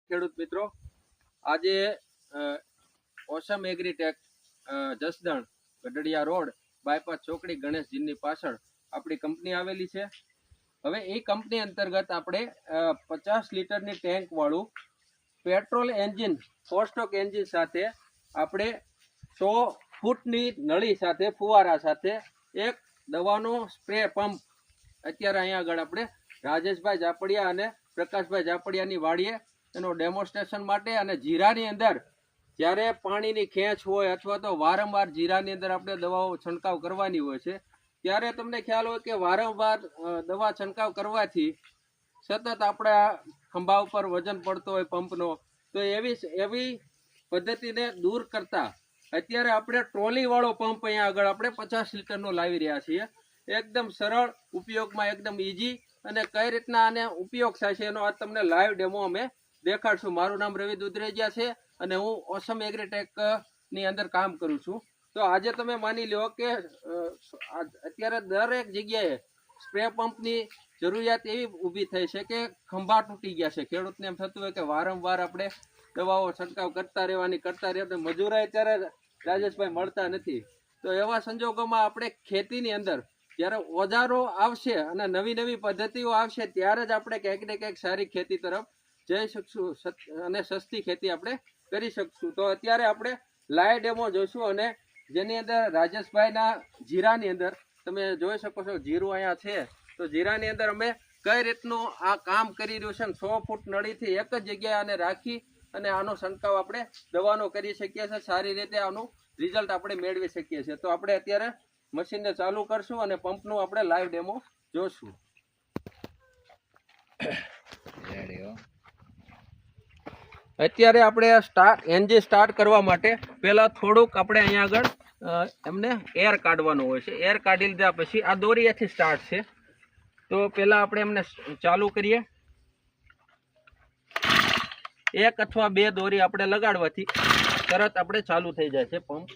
ખેડૂત મિત્રો, આજે ઓસમ agritech Jasdan Gadhadiya road bypass ચોકડી ગણેશજીની પાછળ આપણી કંપની આવેલી છે. હવે એ કંપની અંતર્ગત આપણે 50 લીટરની ટેન્ક વાળું પેટ્રોલ એન્જિન 4 સ્ટોક એન્જિન સાથે આપણે 100 ફૂટની નળી સાથે ફુવારા સાથે એક દવાનો સ્પ્રે પંપ અત્યારે અહીંયા આગળ આપણે રાજેશભાઈ જાપડિયા અને પ્રકાશભાઈ જાપડિયાની વાડીએ એનો ડેમોન્સ્ટ્રેશન માટે અને જીરાની અંદર જ્યારે પાણીની ખેંચ હોય અથવા તો વારંવાર જીરાની અંદર આપણે દવાઓ છંટકાવ કરવાની હોય છે ત્યારે તમને ખ્યાલ હોય કે વારંવાર દવા છંટકાવ કરવાથી સતત આપણા ખંભા ઉપર વજન પડતો હોય પંપનો, તો એવી પદ્ધતિને દૂર કરતા અત્યારે આપણે ટ્રોલી વાળો પંપ અહીંયા આગળ આપણે 50 લીટરનો લાવી રહ્યા છીએ. એકદમ સરળ ઉપયોગમાં, એકદમ ઈઝી, અને કઈ રીતના આને ઉપયોગ થાય છે એનો આજ તમને લાઈવ ડેમો અમે દેખાડશું. મારું નામ રવિ દુધરેજિયા છે અને હું ઓસમ એગ્રીટેક ની અંદર કામ કરું છું. તો આજે તમે માની લો કે અત્યારે દરેક જગ્યાએ સ્પ્રે પંપની જરૂરિયાત એવી ઊભી થઈ છે કે ખંભા તૂટી ગયા છે. ખેડૂતને એમ થતું હોય કે વારંવાર આપણે દવાઓ છંટકાવ કરતા રહેવા મજૂરા અત્યારે રાજેશભાઈ મળતા નથી. તો એવા સંજોગોમાં આપણે ખેતીની અંદર જ્યારે ઓજારો આવશે અને નવી પદ્ધતિઓ આવશે ત્યારે જ આપણે ક્યાંક ને ક્યાંક સારી ખેતી તરફ જઈ શકશું અને સસ્તી ખેતી આપણે કરી શકશું. તો અત્યારે આપણે લાઈવ ડેમો જોઈશું અને જેની અંદર રાજેશભાઈના જીરાની અંદર તમે જોઈ શકો છો, જીરું અહીંયા છે. તો જીરાની અંદર અમે કઈ રીતનું આ કામ કરી રહ્યું છે. 100 ફૂટ નળીથી એક જ જગ્યાએ આને રાખી અને આનો છંટકાવ આપણે દવાનો કરી શકીએ છીએ. સારી રીતે આનું રિઝલ્ટ આપણે મેળવી શકીએ છીએ. તો આપણે અત્યારે મશીનને ચાલુ કરશું અને પંપનું આપણે લાઈવ ડેમો જોશું. અત્યારે આપણે એન્જિન સ્ટાર્ટ કરવા માટે પહેલા થોડુંક આપણે અહીંયા આગળ એમને એર કાઢવાનું હોય છે. એર કાઢી લીધા પછી આ દોરીએથી સ્ટાર્ટ છે. તો પહેલા આપણે એમને ચાલુ કરીએ. 1 અથવા 2 દોરી આપણે લગાડવાથી તરત આપણે ચાલુ થઈ જાય છે પંપ.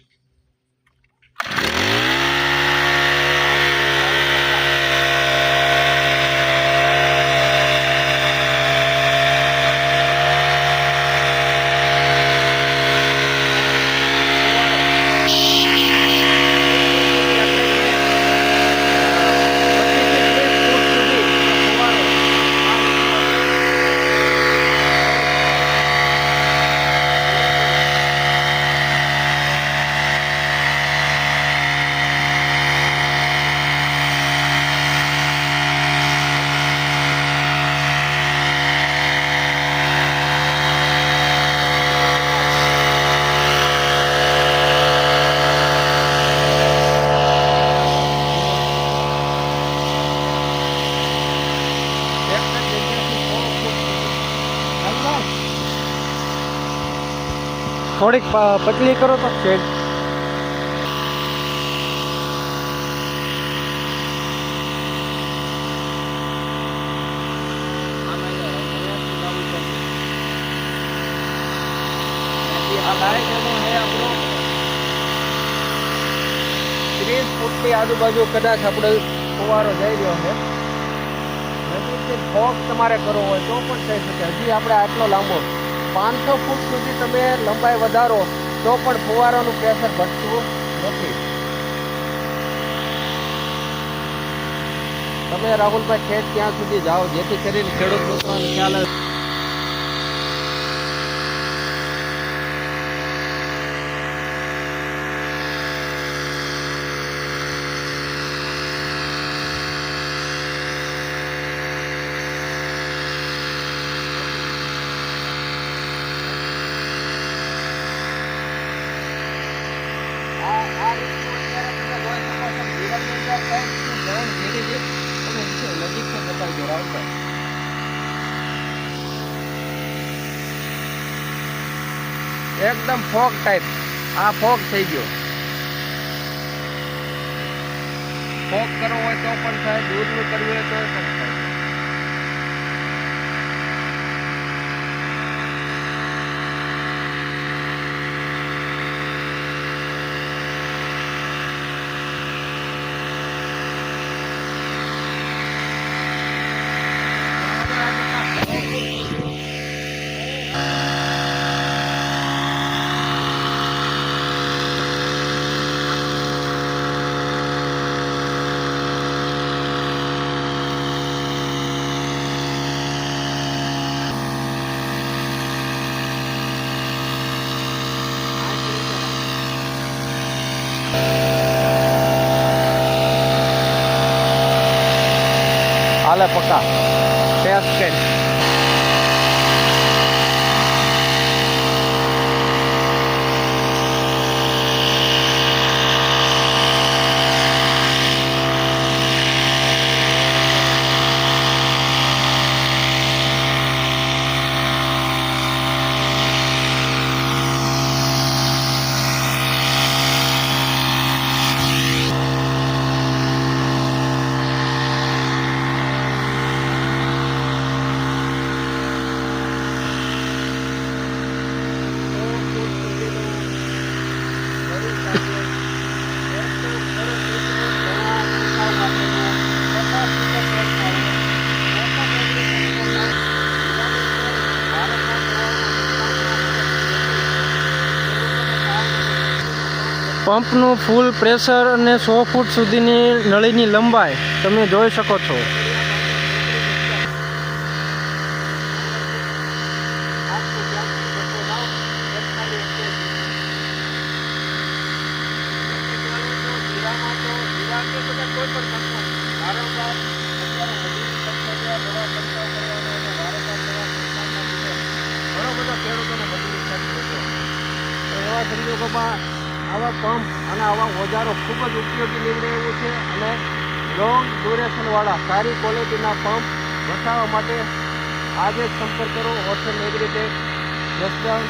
થોડીક પતલી કરો તો શેડ. ફૂટની આજુબાજુ કદાચ આપણે ફુવારો જઈ રહ્યો છે. નજીકથી ફોગ તમારે કરવો હોય તો પણ થઈ શકે. હજી આપણે આટલો લાંબો 500 ફૂટ સુધી તમે લંબાઈ વધારો તો પણ ફુવારાનું પ્રેશર ઘટતું નથી. તમે રાહુલભાઈ ખેત ત્યાં સુધી જાઓ જેથી કરીને ખેડૂત મિત્રોને ખ્યાલ આવે. એકદમ ફોગ ટાઈપ આ ફોગ થઈ ગયો. ફોગ કરવો હોય તો પણ થાય, દૂરનું કરવું હોય તો પણ થાય. હતા ટેસ્ટ. પંપનું ફૂલ પ્રેશર અને 100 ફૂટ સુધીની નળીની લંબાઈ તમે જોઈ શકો છો. એવા સંજોગોમાં આવા પંપ અને આવા ઓજારો ખૂબ જ ઉપયોગી નીવડે એવું છે અને લોંગ ડ્યુરેશનવાળા સારી ક્વોલિટીના પંપ વસાવવા માટે આજે જ સંપર્ક કરો. Ocean agritech, Jasdan,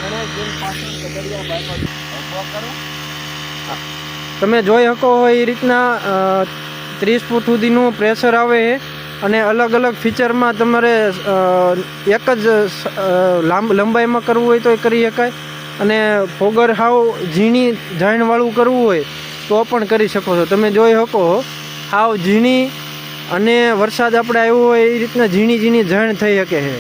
Ganesh gym પાછળ ગઢડિયા બાયપાસ. તમે જોઈ શકો એ રીતના 30 ફૂટ સુધીનું પ્રેશર આવે છે અને અલગ અલગ ફીચરમાં તમારે એક જ લંબાઈમાં કરવું હોય તો એ કરી શકાય અને ફોગર હાવ ઝીણી ઝાણવાળું કરવું હોય તો પણ કરી શકો છો. તમે જોઈ શકો હાવ ઝીણી અને વરસાદ આપણે આવ્યો હોય એ રીતના ઝીણી ઝીણી ઝાણ થઈ શકે છે.